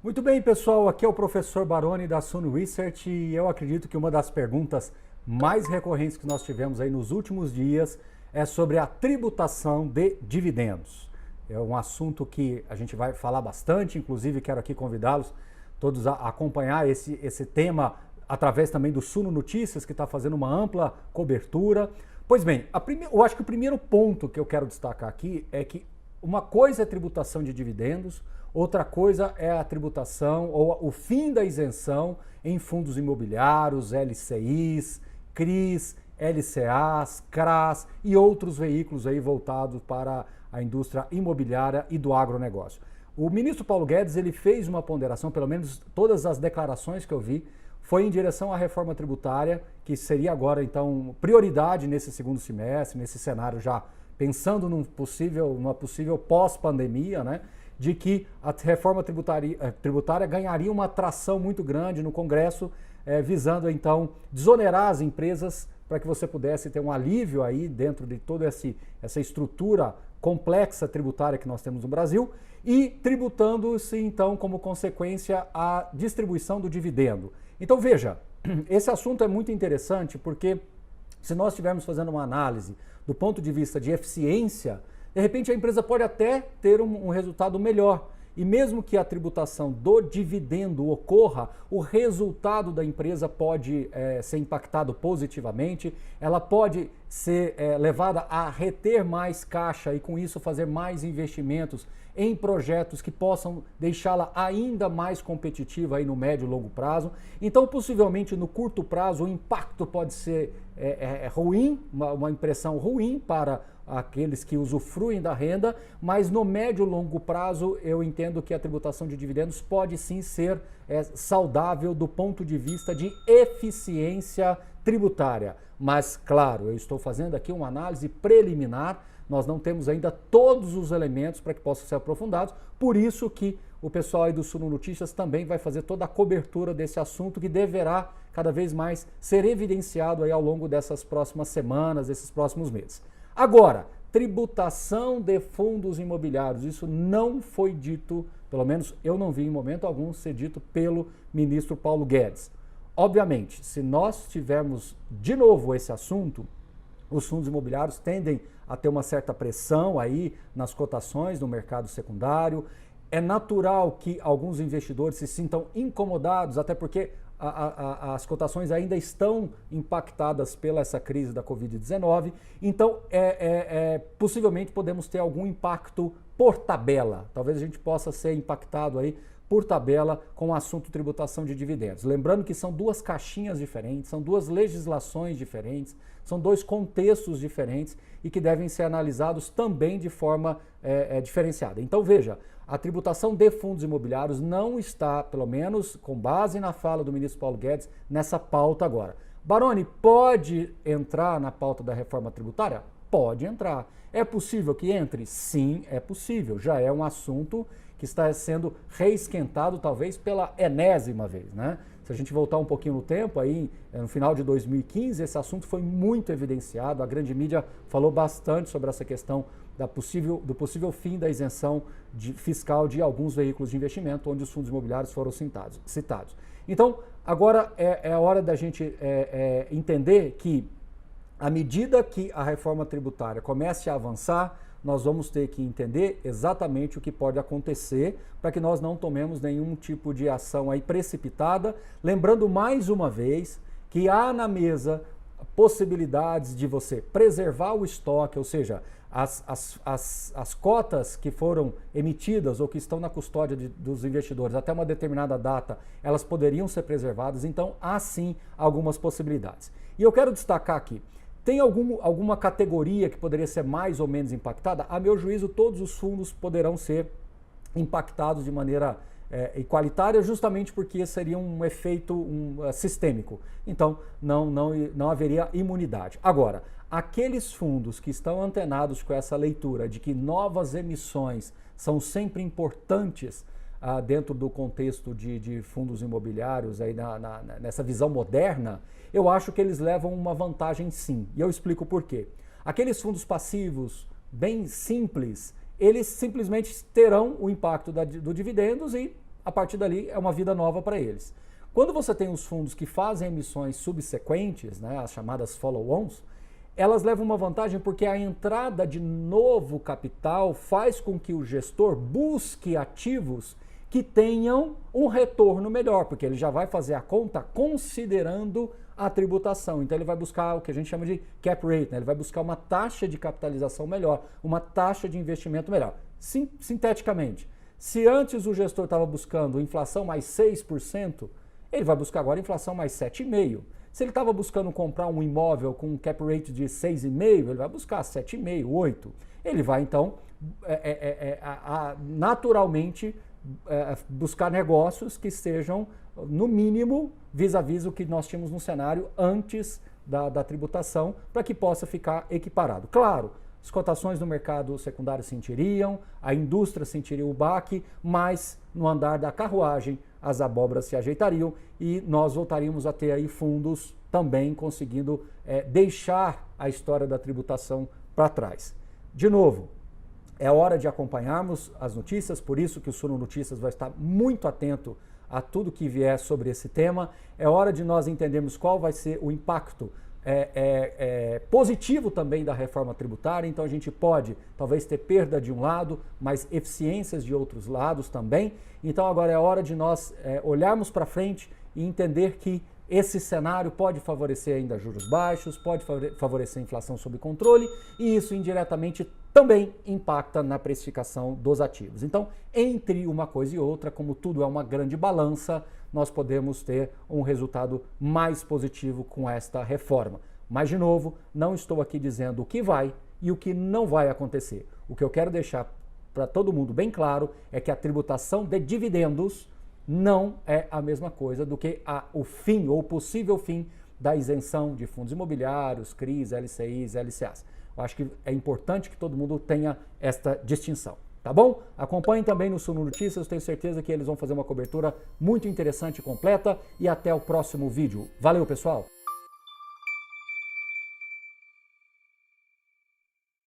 Muito bem, pessoal. Aqui é o professor Baroni da Suno Research e eu acredito que uma das perguntas mais recorrentes que nós tivemos aí nos últimos dias é sobre a tributação de dividendos. É um assunto que a gente vai falar bastante, inclusive quero aqui convidá-los todos a acompanhar esse tema através também do Suno Notícias, que está fazendo uma ampla cobertura. Pois bem, eu acho que o primeiro ponto que eu quero destacar aqui é que uma coisa é tributação de dividendos, outra coisa é a tributação ou o fim da isenção em fundos imobiliários, LCIs, CRIs, LCAs, CRAs e outros veículos aí voltados para a indústria imobiliária e do agronegócio. O ministro Paulo Guedes ele fez uma ponderação, pelo menos todas as declarações que eu vi, foi em direção à reforma tributária, que seria agora então prioridade nesse segundo semestre, nesse cenário já pensando numa possível pós-pandemia, né, de que a reforma tributária ganharia uma atração muito grande no Congresso, visando então desonerar as empresas para que você pudesse ter um alívio aí dentro de toda essa estrutura complexa tributária que nós temos no Brasil e tributando-se então como consequência a distribuição do dividendo. Então veja, esse assunto é muito interessante porque se nós estivermos fazendo uma análise do ponto de vista de eficiência, de repente a empresa pode até ter um resultado melhor. E mesmo que a tributação do dividendo ocorra, o resultado da empresa pode ser impactado positivamente, ela pode ser levada a reter mais caixa e com isso fazer mais investimentos em projetos que possam deixá-la ainda mais competitiva aí no médio e longo prazo. Então, possivelmente no curto prazo, o impacto pode ser ruim, uma impressão ruim para aqueles que usufruem da renda, mas no médio e longo prazo eu entendo que a tributação de dividendos pode sim ser saudável do ponto de vista de eficiência tributária. Mas, claro, eu estou fazendo aqui uma análise preliminar, nós não temos ainda todos os elementos para que possam ser aprofundados, por isso que o pessoal aí do Suno Notícias também vai fazer toda a cobertura desse assunto que deverá cada vez mais ser evidenciado aí ao longo dessas próximas semanas, desses próximos meses. Agora, tributação de fundos imobiliários, isso não foi dito, pelo menos eu não vi em momento algum ser dito pelo ministro Paulo Guedes. Obviamente, se nós tivermos de novo esse assunto, os fundos imobiliários tendem a ter uma certa pressão aí nas cotações no mercado secundário. É natural que alguns investidores se sintam incomodados, até porque as cotações ainda estão impactadas pela essa crise da Covid-19. Então, possivelmente podemos ter algum impacto por tabela. Talvez a gente possa ser impactado aí por tabela com o assunto tributação de dividendos. Lembrando que são duas caixinhas diferentes, são duas legislações diferentes, são dois contextos diferentes e que devem ser analisados também de forma diferenciada. Então veja, a tributação de fundos imobiliários não está, pelo menos com base na fala do ministro Paulo Guedes, nessa pauta agora. Baroni, pode entrar na pauta da reforma tributária? Pode entrar. É possível que entre? Sim, é possível. Já é um assunto que está sendo reesquentado talvez pela enésima vez, né? Se a gente voltar um pouquinho no tempo, aí no final de 2015, esse assunto foi muito evidenciado, a grande mídia falou bastante sobre essa questão do possível fim da isenção fiscal de alguns veículos de investimento, onde os fundos imobiliários foram citados. Então, agora é a hora da gente entender que, à medida que a reforma tributária comece a avançar, nós vamos ter que entender exatamente o que pode acontecer para que nós não tomemos nenhum tipo de ação aí precipitada. Lembrando mais uma vez que há na mesa possibilidades de você preservar o estoque, ou seja, as cotas que foram emitidas ou que estão na custódia dos investidores até uma determinada data, elas poderiam ser preservadas, então há sim algumas possibilidades. E eu quero destacar aqui, tem alguma categoria que poderia ser mais ou menos impactada? A meu juízo, todos os fundos poderão ser impactados de maneira igualitária, justamente porque seria um efeito sistêmico. Então, não haveria imunidade. Agora, aqueles fundos que estão antenados com essa leitura de que novas emissões são sempre importantes dentro do contexto de fundos imobiliários, aí nessa visão moderna, eu acho que eles levam uma vantagem sim. E eu explico por quê. Aqueles fundos passivos, bem simples, eles simplesmente terão o impacto do dividendos e a partir dali é uma vida nova para eles. Quando você tem os fundos que fazem emissões subsequentes, né, as chamadas follow-ons, elas levam uma vantagem porque a entrada de novo capital faz com que o gestor busque ativos que tenham um retorno melhor, porque ele já vai fazer a conta considerando a tributação. Então ele vai buscar o que a gente chama de cap rate, né? Ele vai buscar uma taxa de capitalização melhor, uma taxa de investimento melhor. Sinteticamente, se antes o gestor estava buscando inflação mais 6%, ele vai buscar agora inflação mais 7,5%. Se ele estava buscando comprar um imóvel com um cap rate de 6,5%, ele vai buscar 7,5%, 8%. Ele vai, então, naturalmente, buscar negócios que sejam, no mínimo, vis-à-vis o que nós tínhamos no cenário antes da tributação, para que possa ficar equiparado. Claro, as cotações no mercado secundário sentiriam, a indústria sentiria o baque, mas no andar da carruagem as abóboras se ajeitariam e nós voltaríamos a ter aí fundos também conseguindo deixar a história da tributação para trás. De novo, é hora de acompanharmos as notícias, por isso que o Suno Notícias vai estar muito atento a tudo que vier sobre esse tema. É hora de nós entendermos qual vai ser o impacto positivo também da reforma tributária, então a gente pode talvez ter perda de um lado, mas eficiências de outros lados também. Então agora é hora de nós olharmos para frente e entender que esse cenário pode favorecer ainda juros baixos, pode favorecer inflação sob controle e isso indiretamente também impacta na precificação dos ativos. Então, entre uma coisa e outra, como tudo é uma grande balança, nós podemos ter um resultado mais positivo com esta reforma. Mas, de novo, não estou aqui dizendo o que vai e o que não vai acontecer. O que eu quero deixar para todo mundo bem claro é que a tributação de dividendos não é a mesma coisa do que o fim ou possível fim da isenção de fundos imobiliários, CRIs, LCIs, LCAs. Eu acho que é importante que todo mundo tenha esta distinção, tá bom? Acompanhem também no Suno Notícias, tenho certeza que eles vão fazer uma cobertura muito interessante e completa e até o próximo vídeo. Valeu, pessoal!